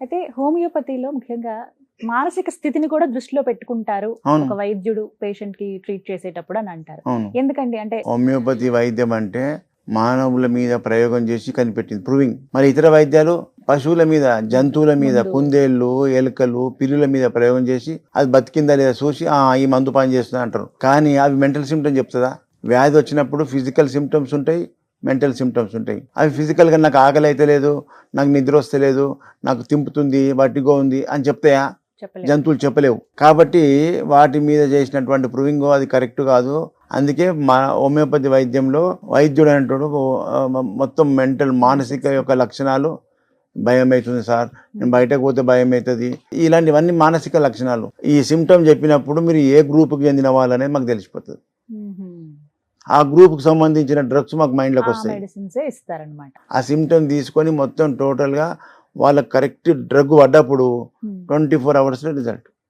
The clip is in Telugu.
అయితే హోమియోపతిలో ముఖ్యంగా మానసిక స్థితిని కూడా దృష్టిలో పెట్టుకుంటారు అవును. ఒక వైద్యుడు పేషెంట్ కి ట్రీట్ చేసేటప్పుడు అని అంటారు. అవును. ఎందుకండి అంటే హోమియోపతి వైద్యం అంటే మానవుల మీద ప్రయోగం చేసి కనిపెట్టింది, ప్రూవింగ్. మరి ఇతర వైద్యాలు పశువుల మీద, జంతువుల మీద, ముందు కుందేళ్లు, ఎలుకలు, పిల్లుల మీద ప్రయోగం చేసి అది బతికిందా లేదా చూసి ఈ మందు పని చేస్తుందా అంటారు. కానీ అవి మెంటల్ సిమ్టమ్స్ చెప్తుందా? వ్యాధి వచ్చినప్పుడు ఫిజికల్ సిమ్టమ్స్ ఉంటాయి, మెంటల్ సిమ్టమ్స్ ఉంటాయి. అవి ఫిజికల్గా నాకు ఆకలి అయితే లేదు, నాకు నిద్ర వస్తలేదు, నాకు తింపుతుంది, వట్టిగో ఉంది అని చెప్తాయా? చెప్పలేదు. జంతువులు చెప్పలేవు. కాబట్టి వాటి మీద చేసినటువంటి ప్రూవింగ్ అది కరెక్ట్ కాదు. అందుకే మా హోమియోపతి వైద్యంలో వైద్యుడు అంటాడు మొత్తం మెంటల్ మానసిక యొక్క లక్షణాలు. భయం అవుతుంది సార్, నేను బయటకు పోతే భయం అవుతుంది, ఇలాంటివన్నీ మానసిక లక్షణాలు. ఈ సిమ్టమ్ చెప్పినప్పుడు మీరు ఏ గ్రూప్కి చెందిన వాళ్ళనే మాకు తెలిసిపోతుంది. ఆ గ్రూప్కి సంబంధించిన డ్రగ్స్ మాకు మైండ్లోకి వస్తాయి. మెడిసిన్స్ ఇస్తారనమాట. ఆ సిమ్టమ్ తీసుకొని మొత్తం టోటల్గా వాళ్ళకి కరెక్ట్ డ్రగ్ పడ్డప్పుడు 24 hours రిజల్ట్.